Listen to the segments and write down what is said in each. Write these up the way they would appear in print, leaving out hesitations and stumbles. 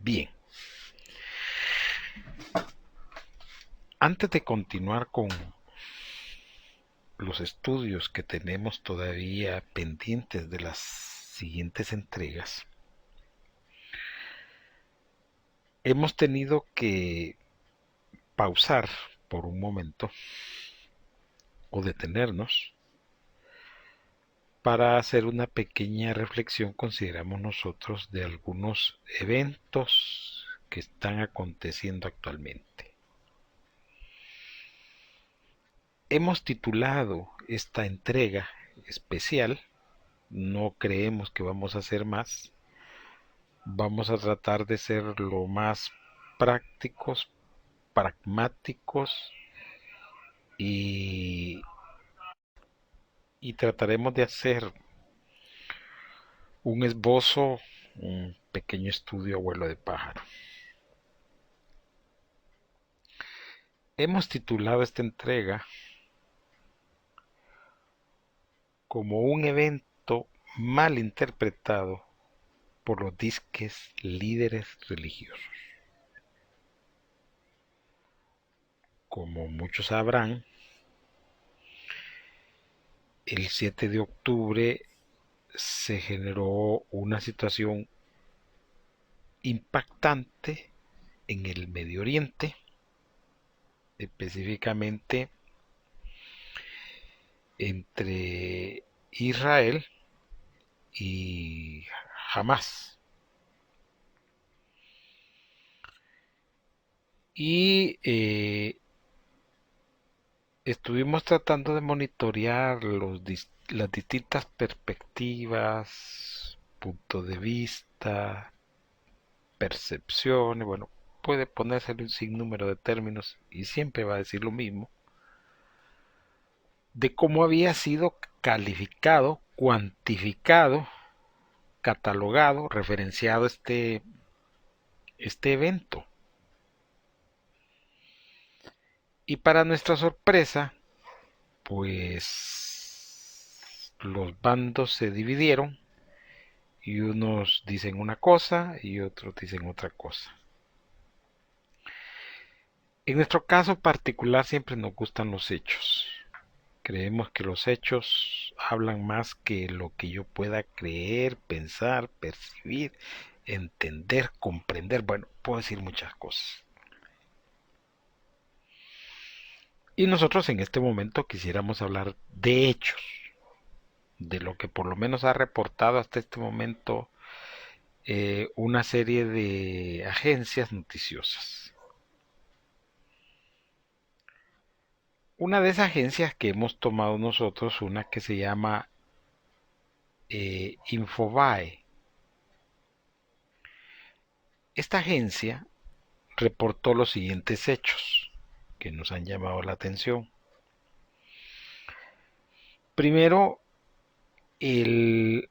Bien, antes de continuar con los estudios que tenemos todavía pendientes de las siguientes entregas, hemos tenido que pausar por un momento o detenernos para hacer una pequeña reflexión, consideramos nosotros, de algunos eventos que están aconteciendo actualmente. Hemos titulado esta entrega especial, no creemos que vamos a hacer más, vamos a tratar de ser lo más prácticos, pragmáticos y, y trataremos de hacer un esbozo, un pequeño estudio a vuelo de pájaro. Hemos titulado esta entrega como un evento mal interpretado por los disques líderes religiosos. Como muchos sabrán, el 7 de octubre se generó una situación impactante en el Medio Oriente, específicamente entre Israel y Hamas. Y estuvimos tratando de monitorear las distintas perspectivas, puntos de vista, percepciones, bueno, puede ponerse un sinnúmero de términos y siempre va a decir lo mismo, de cómo había sido calificado, cuantificado, catalogado, referenciado este evento. Y para nuestra sorpresa, pues los bandos se dividieron y unos dicen una cosa y otros dicen otra cosa. En nuestro caso particular siempre nos gustan los hechos. Creemos que los hechos hablan más que lo que yo pueda creer, pensar, percibir, entender, comprender. Bueno, puedo decir muchas cosas. Y nosotros en este momento quisiéramos hablar de hechos, de lo que por lo menos ha reportado hasta este momento una serie de agencias noticiosas. Una de esas agencias que hemos tomado nosotros, una que se llama Infobae. Esta agencia reportó los siguientes hechos que nos han llamado la atención. Primero, el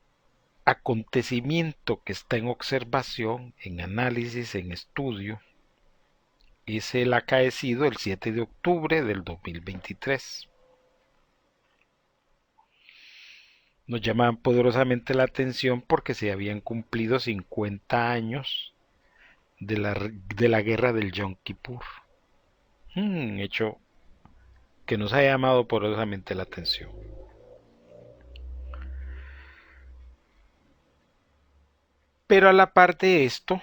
acontecimiento que está en observación, en análisis, en estudio, es el acaecido el 7 de octubre del 2023. Nos llamaban poderosamente la atención porque se habían cumplido 50 años de la guerra del Yom Kippur. Un hecho que nos ha llamado poderosamente la atención. Pero a la par de esto,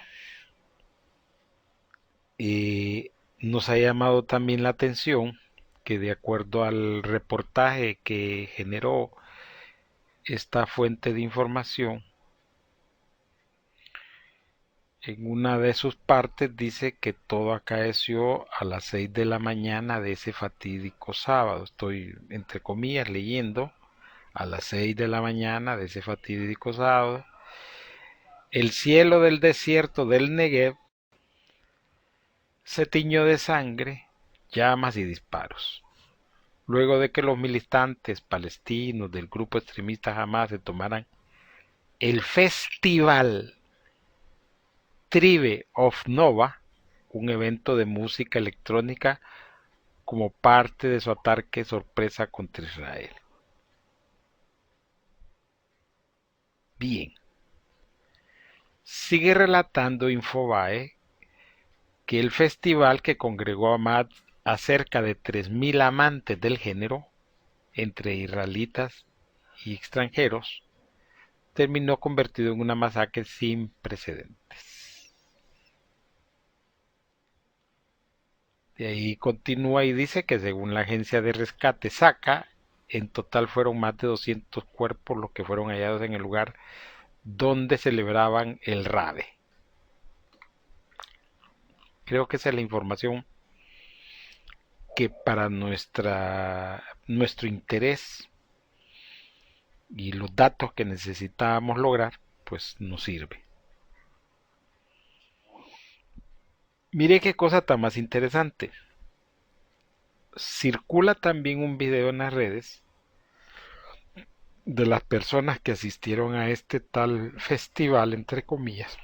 nos ha llamado también la atención que de acuerdo al reportaje que generó esta fuente de información, en una de sus partes dice que todo acaeció a las 6 de la mañana de ese fatídico sábado. Estoy, entre comillas, leyendo a las 6 de la mañana de ese fatídico sábado. El cielo del desierto del Negev se tiñó de sangre, llamas y disparos. Luego de que los militantes palestinos del grupo extremista Hamas se tomaran el festival Tribe of Nova, un evento de música electrónica, como parte de su ataque sorpresa contra Israel. Bien, Sigue relatando Infobae que el festival, que congregó a cerca de 3.000 amantes del género, entre israelitas y extranjeros, terminó convertido en una masacre sin precedentes. De ahí continúa y dice que según la agencia de rescate SACA, en total fueron más de 200 cuerpos los que fueron hallados en el lugar donde celebraban el Rave. Creo que esa es la información que para nuestro interés y los datos que necesitábamos lograr, pues nos sirve. Mire qué cosa tan más interesante. Circula también un video en las redes de las personas que asistieron a este tal festival, entre comillas.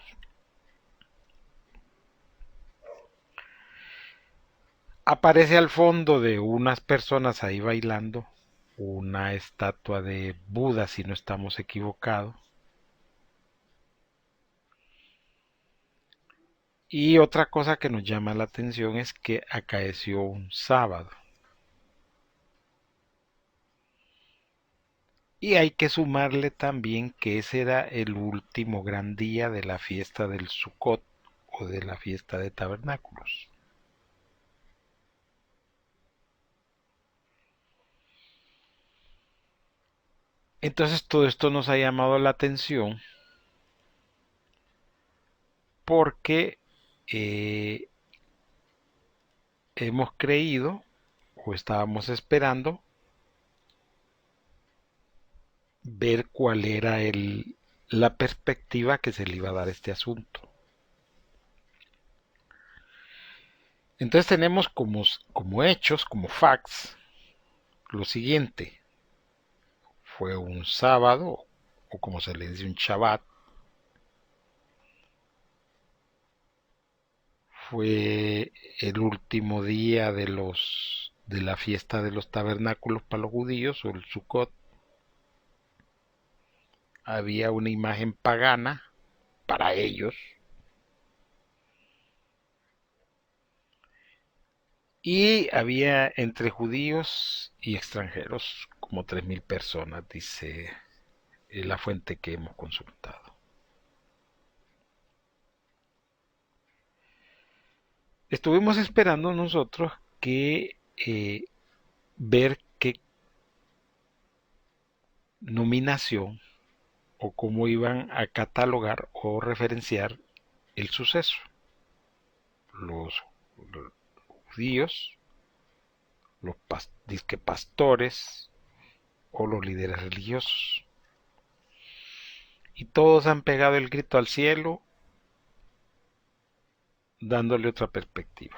Aparece al fondo de unas personas ahí bailando una estatua de Buda, si no estamos equivocados. Y otra cosa que nos llama la atención es que acaeció un sábado. Y hay que sumarle también que ese era el último gran día de la fiesta del Sukkot o de la fiesta de tabernáculos. Entonces todo esto nos ha llamado la atención porque eh, hemos creído o estábamos esperando ver cuál era la perspectiva que se le iba a dar a este asunto. Entonces tenemos como hechos, como facts, lo siguiente. Fue un sábado, o como se le dice un Shabbat. Fue el último día de la fiesta de los tabernáculos para los judíos, o el Sukkot. Había una imagen pagana para ellos. Y había entre judíos y extranjeros como 3.000 personas, dice la fuente que hemos consultado. Estuvimos esperando nosotros que ver qué nominación o cómo iban a catalogar o referenciar el suceso. Los judíos, los disque pastores o los líderes religiosos. Y todos han pegado el grito al cielo dándole otra perspectiva.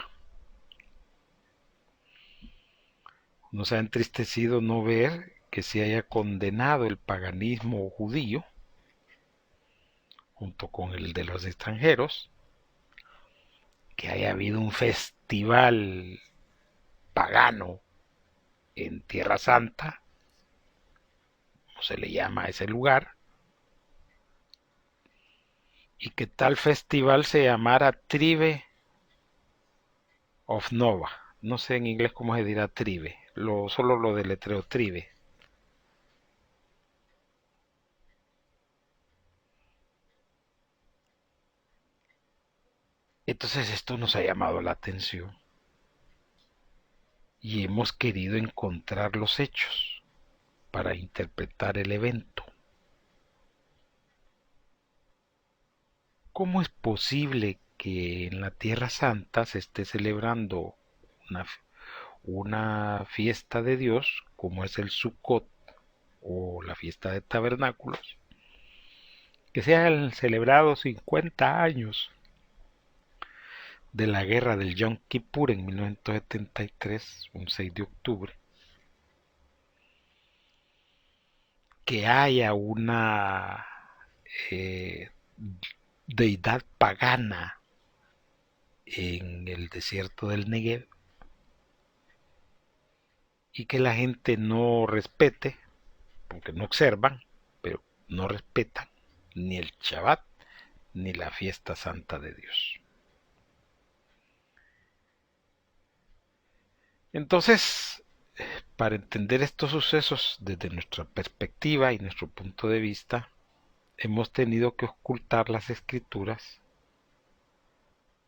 Nos ha entristecido no ver que se haya condenado el paganismo judío junto con el de los extranjeros, que haya habido un festival pagano en Tierra Santa, como se le llama a ese lugar, y que tal festival se llamara Tribe of Nova. No sé en inglés cómo se dirá Tribe, solo lo deletreo Tribe. Entonces esto nos ha llamado la atención y hemos querido encontrar los hechos para interpretar el evento. ¿Cómo es posible que en la Tierra Santa se esté celebrando una, una fiesta de Dios como es el Sukkot o la fiesta de tabernáculos, que se han celebrado 50 años de la guerra del Yom Kippur en 1973, un 6 de octubre, que haya una eh, deidad pagana en el desierto del Negev y que la gente no respete, porque no observan, pero no respetan ni el Shabbat ni la fiesta santa de Dios. Entonces, para entender estos sucesos desde nuestra perspectiva y nuestro punto de vista, hemos tenido que ocultar las escrituras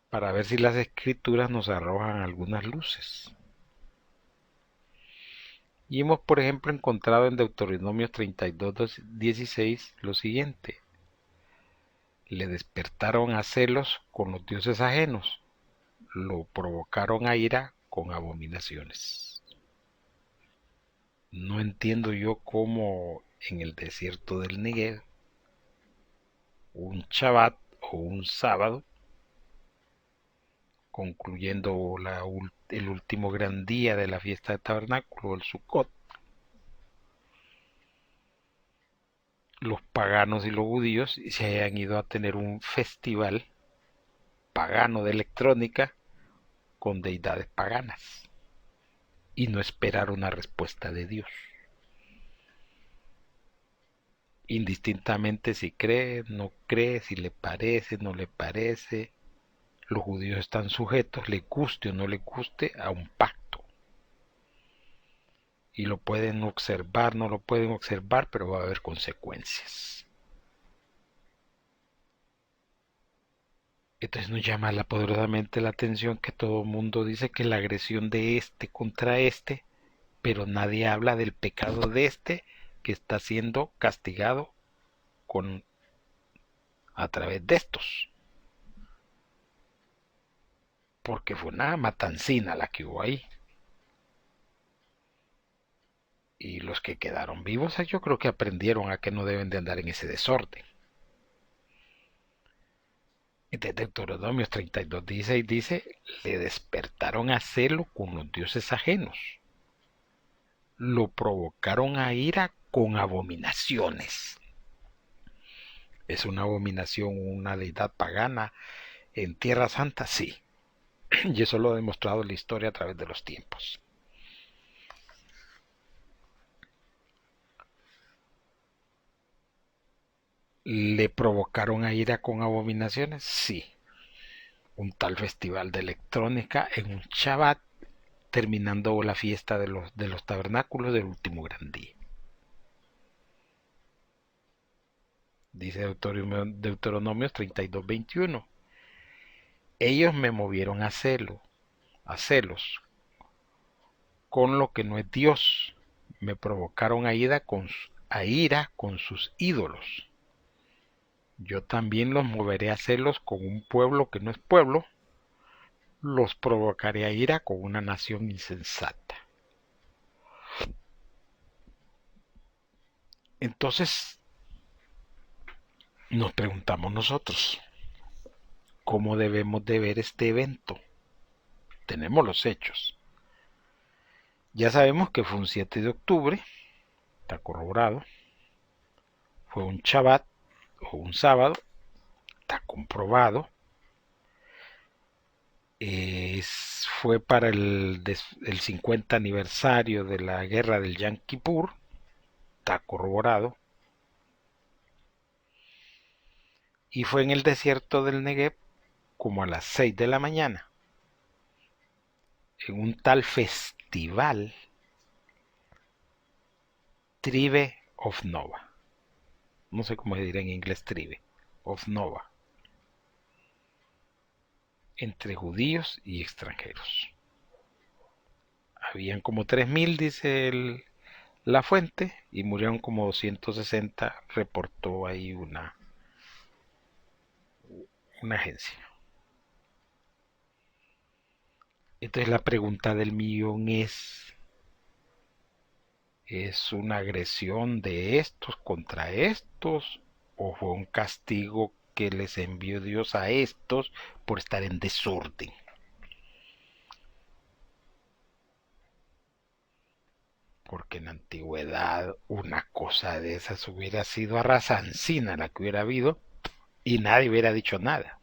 para ver si las escrituras nos arrojan algunas luces. Y hemos, por ejemplo, encontrado en Deuteronomio 32:16 lo siguiente: le despertaron a celos con los dioses ajenos, lo provocaron a ira con abominaciones. No entiendo yo cómo en el desierto del Negev, un Shabbat o un sábado, concluyendo el último gran día de la fiesta de tabernáculo, el Sukkot, los paganos y los judíos se hayan ido a tener un festival pagano de electrónica con deidades paganas y no esperar una respuesta de Dios. Indistintamente si cree, no cree, si le parece, no le parece, los judíos están sujetos, le guste o no le guste, a un pacto. Y lo pueden observar, no lo pueden observar, pero va a haber consecuencias. Entonces nos llama poderosamente la atención que todo el mundo dice que la agresión de este contra este, pero nadie habla del pecado de este que está siendo castigado a través de estos. Porque fue una matancina la que hubo ahí. Y los que quedaron vivos, yo creo que aprendieron a que no deben de andar en ese desorden. De Deuteronomio 32:16 dice: le despertaron a celo con los dioses ajenos, lo provocaron a ira con abominaciones. ¿Es una abominación una deidad pagana en Tierra Santa? Sí. Y eso lo ha demostrado la historia a través de los tiempos. ¿Le provocaron a ira con abominaciones? Sí. Un tal festival de electrónica en un Shabbat, terminando la fiesta de los tabernáculos del último gran día. Dice Deuteronomio 32:21. Ellos me movieron a celos, con lo que no es Dios. Me provocaron a ira con sus ídolos. Yo también los moveré a celos con un pueblo que no es pueblo. Los provocaré a ira con una nación insensata. Entonces nos preguntamos nosotros, ¿cómo debemos de ver este evento? Tenemos los hechos. Ya sabemos que fue un 7 de octubre, está corroborado. Fue un Shabbat o un sábado, está comprobado. Fue para el 50 aniversario de la guerra del Yom Kippur, está corroborado. Y fue en el desierto del Negev como a las 6 de la mañana, en un tal festival Tribe of Nova. No sé cómo se dirá en inglés Tribe of Nova. Entre judíos y extranjeros. Habían como 3000, dice la fuente, y murieron como 260, reportó ahí una agencia. Entonces la pregunta del millón ¿es una agresión de estos contra estos o fue un castigo que les envió Dios a estos por estar en desorden? Porque en la antigüedad una cosa de esas hubiera sido arrasancina la que hubiera habido y nadie hubiera dicho nada.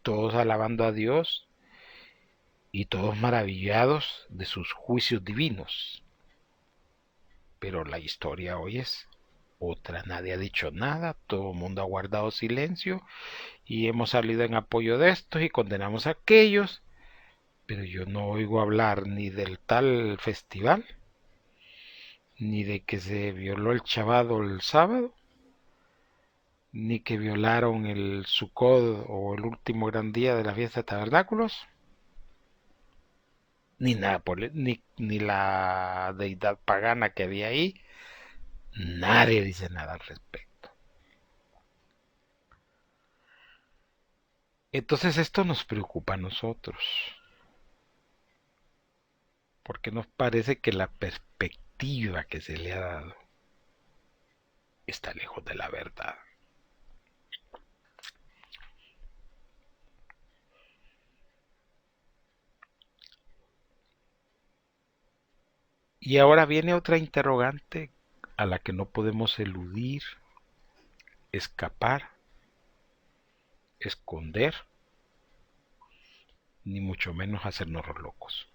Todos alabando a Dios y todos maravillados de sus juicios divinos. Pero la historia hoy es Otra, nadie ha dicho nada, todo el mundo ha guardado silencio y hemos salido en apoyo de estos y condenamos a aquellos, pero yo no oigo hablar ni del tal festival, ni de que se violó el chavado el sábado, ni que violaron el Sukkot o el último gran día de la fiesta de tabernáculos, ni nada ni la deidad pagana que había ahí, nadie dice nada al respecto. Entonces esto nos preocupa a nosotros, porque nos parece que la perspectiva que se le ha dado está lejos de la verdad. Y ahora viene otra interrogante a la que no podemos eludir, escapar, esconder, ni mucho menos hacernos los locos.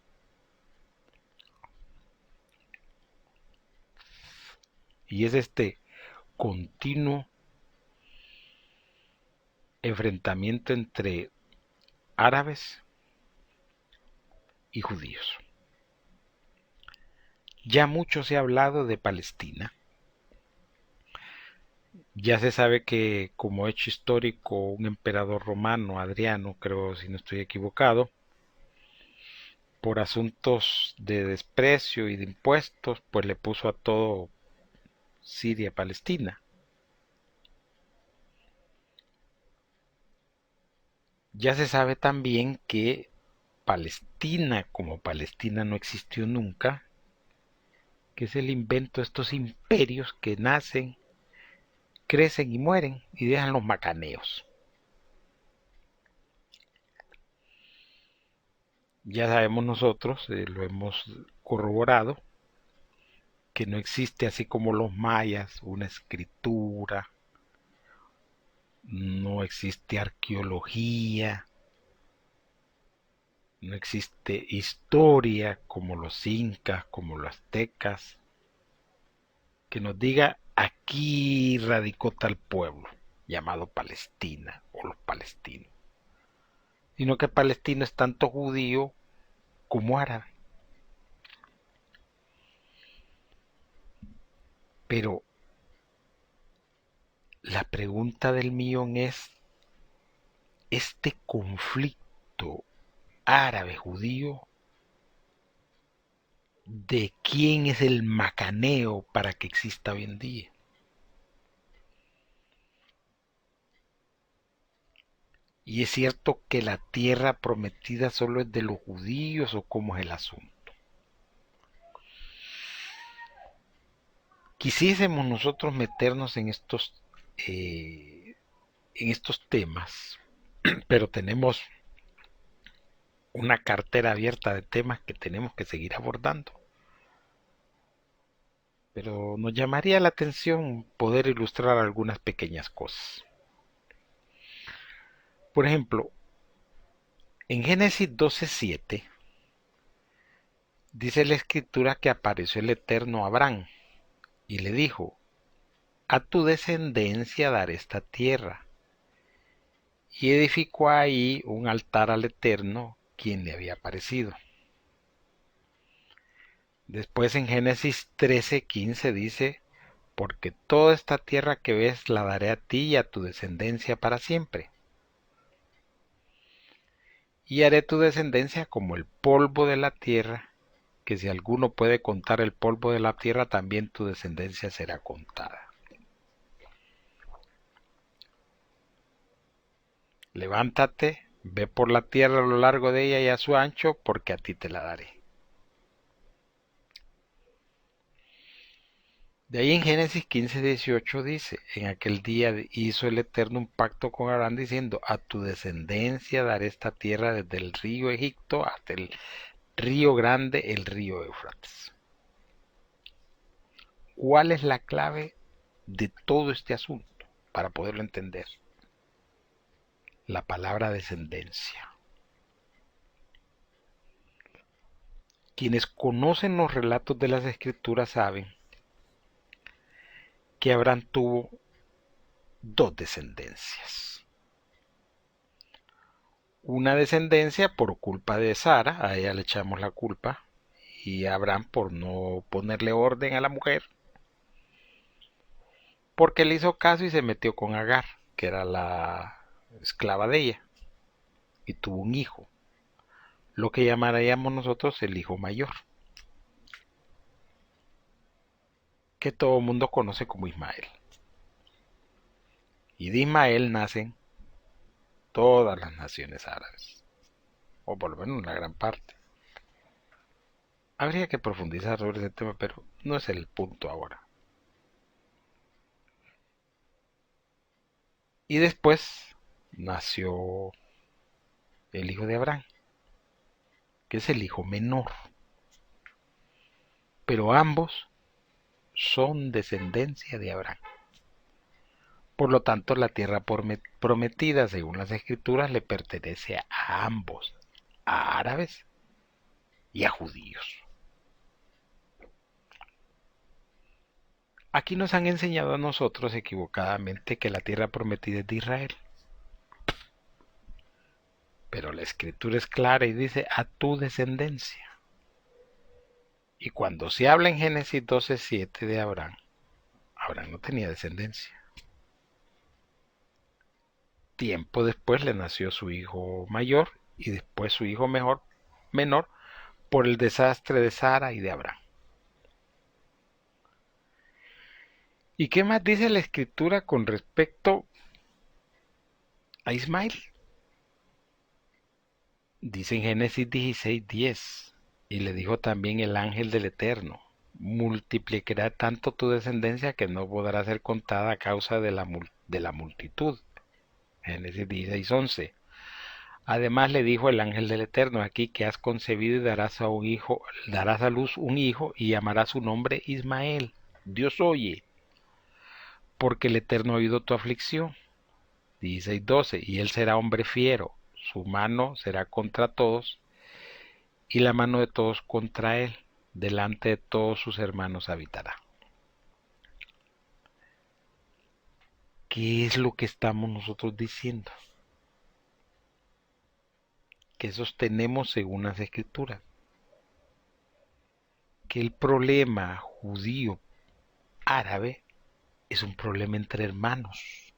Y es este continuo enfrentamiento entre árabes y judíos. Ya mucho se ha hablado de Palestina. Ya se sabe que como hecho histórico un emperador romano, Adriano, creo si no estoy equivocado, por asuntos de desprecio y de impuestos, pues le puso a todo Siria-Palestina. Ya se sabe también que Palestina como Palestina no existió nunca, que es el invento de estos imperios que nacen, crecen y mueren y dejan los macaneos. Ya sabemos nosotros, lo hemos corroborado, que no existe así como los mayas una escritura, no existe arqueología, no existe historia como los incas, como los aztecas, que nos diga aquí radicó tal pueblo llamado Palestina o los palestinos, sino que palestino es tanto judío como árabe. Pero la pregunta del millón es, ¿este conflicto árabe-judío de quién es el macaneo para que exista hoy en día? Y es cierto que la tierra prometida solo es de los judíos o cómo es el asunto. Quisiésemos nosotros meternos en estos temas, pero tenemos una cartera abierta de temas que tenemos que seguir abordando. Pero nos llamaría la atención poder ilustrar algunas pequeñas cosas. Por ejemplo, en Génesis 12:7 dice la escritura que apareció el Eterno a Abraham y le dijo, a tu descendencia daré esta tierra. Y edificó ahí un altar al Eterno, quien le había aparecido. Después en Génesis 13:15 dice, porque toda esta tierra que ves la daré a ti y a tu descendencia para siempre. Y haré tu descendencia como el polvo de la tierra, que si alguno puede contar el polvo de la tierra, también tu descendencia será contada. Levántate, ve por la tierra a lo largo de ella y a su ancho, porque a ti te la daré. De ahí en Génesis 15:18 dice, en aquel día hizo el Eterno un pacto con Abraham diciendo, a tu descendencia daré esta tierra desde el río Egipto hasta el río grande, el río Éufrates. ¿Cuál es la clave de todo este asunto para poderlo entender? La palabra descendencia. Quienes conocen los relatos de las escrituras saben que Abraham tuvo dos descendencias. Una descendencia por culpa de Sara, a ella le echamos la culpa, y a Abraham por no ponerle orden a la mujer, porque le hizo caso y se metió con Agar, que era la esclava de ella, y tuvo un hijo, lo que llamaríamos nosotros el hijo mayor, que todo el mundo conoce como Ismael. Y de Ismael nacen todas las naciones árabes, o por lo menos una gran parte. Habría que profundizar sobre ese tema, pero no es el punto ahora. Y después nació el hijo de Abraham, que es el hijo menor. Pero ambos son descendencia de Abraham. Por lo tanto, la tierra prometida, según las escrituras, le pertenece a ambos, a árabes y a judíos. Aquí nos han enseñado a nosotros equivocadamente que la tierra prometida es de Israel. Pero la escritura es clara y dice a tu descendencia. Y cuando se habla en Génesis 12:7 de Abraham, Abraham no tenía descendencia. Tiempo después le nació su hijo mayor y después su hijo menor por el desastre de Sara y de Abraham. ¿Y qué más dice la escritura con respecto a Ismael? Dice en Génesis 16:10, y le dijo también el ángel del Eterno, multiplicará tanto tu descendencia que no podrá ser contada a causa de la multitud. Génesis 16:11. Además le dijo el ángel del Eterno, aquí que has concebido y darás a luz un hijo y llamarás su nombre Ismael. Dios oye, porque el Eterno ha oído tu aflicción. 16:12. Y él será hombre fiero, su mano será contra todos y la mano de todos contra él, delante de todos sus hermanos habitará. ¿Qué es lo que estamos nosotros diciendo? Que sostenemos según las escrituras. Que el problema judío árabe es un problema entre hermanos.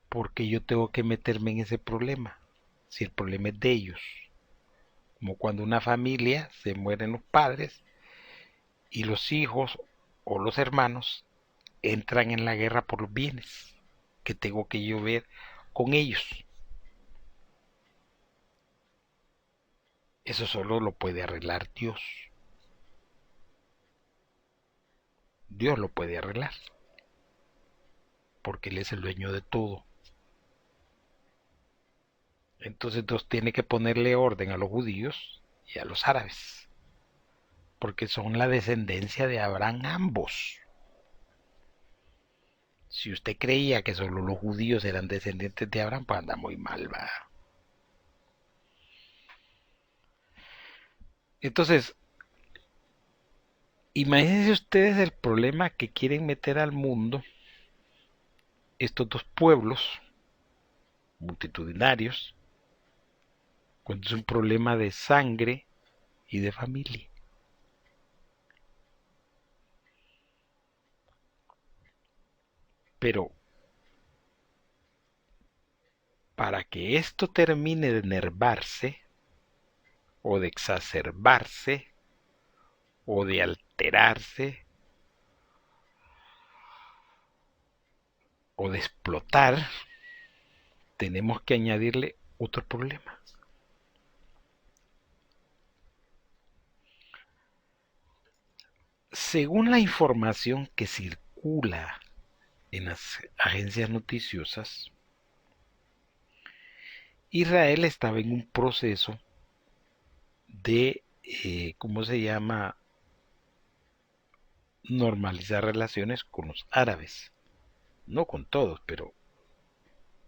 Porque yo tengo que meterme en ese problema, si el problema es de ellos. Como cuando una familia se mueren los padres y los hijos o los hermanos entran en la guerra por los bienes que tengo que yo ver con ellos. Eso solo lo puede arreglar Dios. Dios lo puede arreglar, porque Él es el dueño de todo. Entonces Dios tiene que ponerle orden a los judíos y a los árabes, porque son la descendencia de Abraham ambos. Si usted creía que solo los judíos eran descendientes de Abraham, pues anda muy mal, va. Entonces, imagínense ustedes el problema que quieren meter al mundo estos dos pueblos multitudinarios, cuando es un problema de sangre y de familia. Pero para que esto termine de enervarse o de exacerbarse o de alterarse o de explotar, tenemos que añadirle otro problema. Según la información que circula en las agencias noticiosas, Israel estaba en un proceso de, ¿cómo se llama?, normalizar relaciones con los árabes. No con todos, pero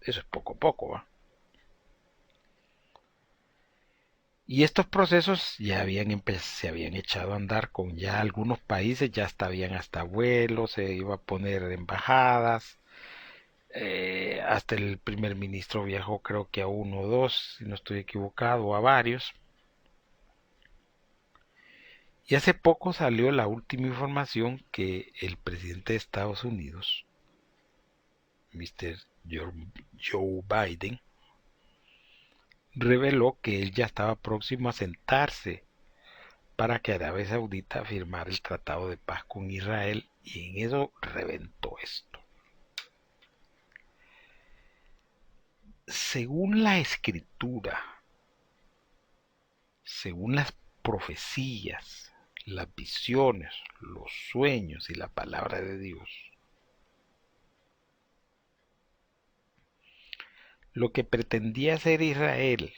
eso es poco a poco, ¿va? Y estos procesos ya se habían echado a andar con ya algunos países, ya habían hasta vuelos, se iba a poner embajadas, hasta el primer ministro viajó creo que a uno o dos, si no estoy equivocado, o a varios. Y hace poco salió la última información que el presidente de Estados Unidos, Mr. Joe Biden, reveló que él ya estaba próximo a sentarse para que Arabia Saudita firmara el tratado de paz con Israel, y en eso reventó esto. Según la escritura, según las profecías, las visiones, los sueños y la palabra de Dios, lo que pretendía hacer Israel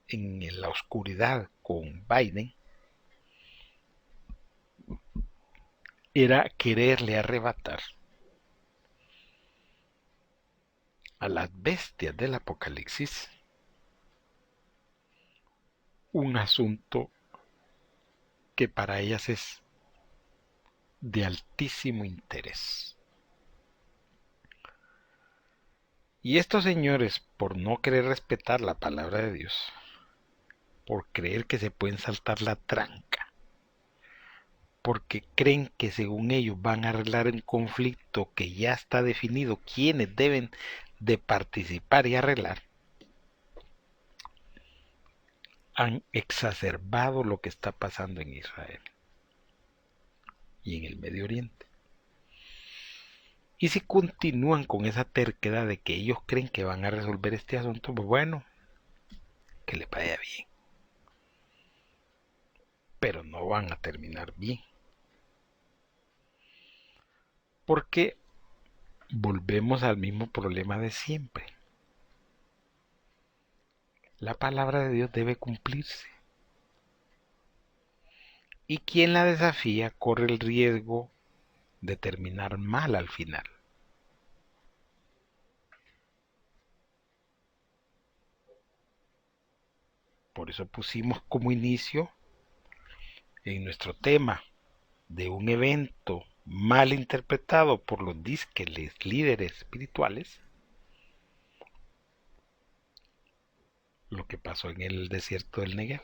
en la oscuridad con Biden era quererle arrebatar a las bestias del Apocalipsis un asunto que para ellas es de altísimo interés. Y estos señores, por no querer respetar la palabra de Dios, por creer que se pueden saltar la tranca, porque creen que según ellos van a arreglar un conflicto que ya está definido quiénes deben de participar y arreglar, han exacerbado lo que está pasando en Israel y en el Medio Oriente. Y si continúan con esa terquedad de que ellos creen que van a resolver este asunto, pues bueno, que les vaya bien. Pero no van a terminar bien. Porque volvemos al mismo problema de siempre. La palabra de Dios debe cumplirse. Y quien la desafía corre el riesgo de terminar mal al final. Por eso pusimos como inicio en nuestro tema de un evento mal interpretado por los disques líderes espirituales, lo que pasó en el desierto del Negev.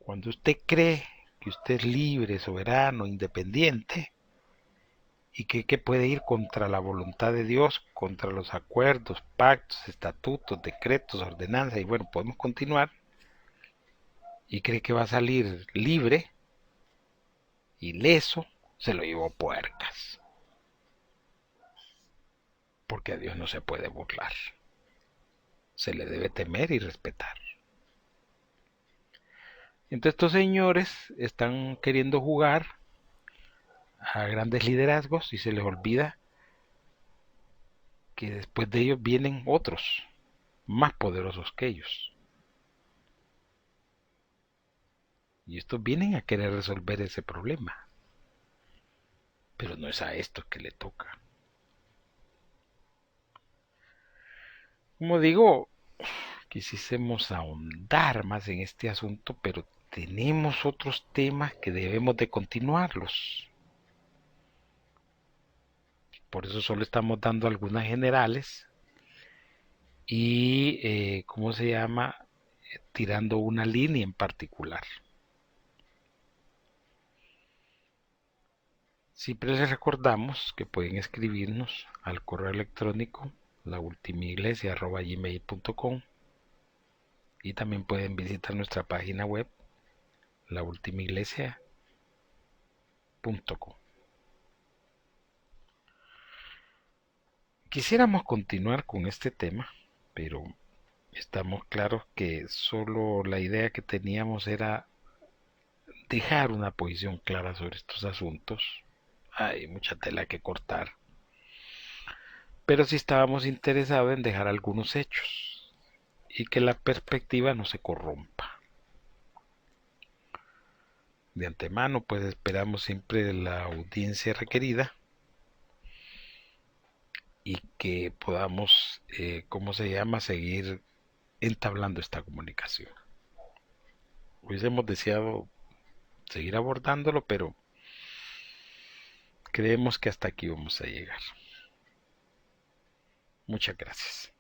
Cuando usted cree que usted es libre, soberano, independiente, y que puede ir contra la voluntad de Dios, contra los acuerdos, pactos, estatutos, decretos, ordenanzas, y bueno, podemos continuar, y cree que va a salir libre, ileso, se lo llevó puercas. Porque a Dios no se puede burlar. Se le debe temer y respetar. Entonces estos señores están queriendo jugar a grandes liderazgos y se les olvida que después de ellos vienen otros más poderosos que ellos. Y estos vienen a querer resolver ese problema. Pero no es a estos que le toca. Como digo, quisiésemos ahondar más en este asunto, pero tenemos otros temas que debemos de continuarlos. Por eso solo estamos dando algunas generales y, ¿cómo se llama? Tirando una línea en particular. Siempre les recordamos que pueden escribirnos al correo electrónico laultimiglesia@gmail.com y también pueden visitar nuestra página web laultimiglesia.com. Quisiéramos continuar con este tema, pero estamos claros que solo la idea que teníamos era dejar una posición clara sobre estos asuntos. Hay mucha tela que cortar, pero sí estábamos interesados en dejar algunos hechos y que la perspectiva no se corrompa. De antemano, pues esperamos siempre la audiencia requerida y que podamos, ¿cómo se llama?, seguir entablando esta comunicación. Hubiésemos deseado seguir abordándolo, pero creemos que hasta aquí vamos a llegar. Muchas gracias.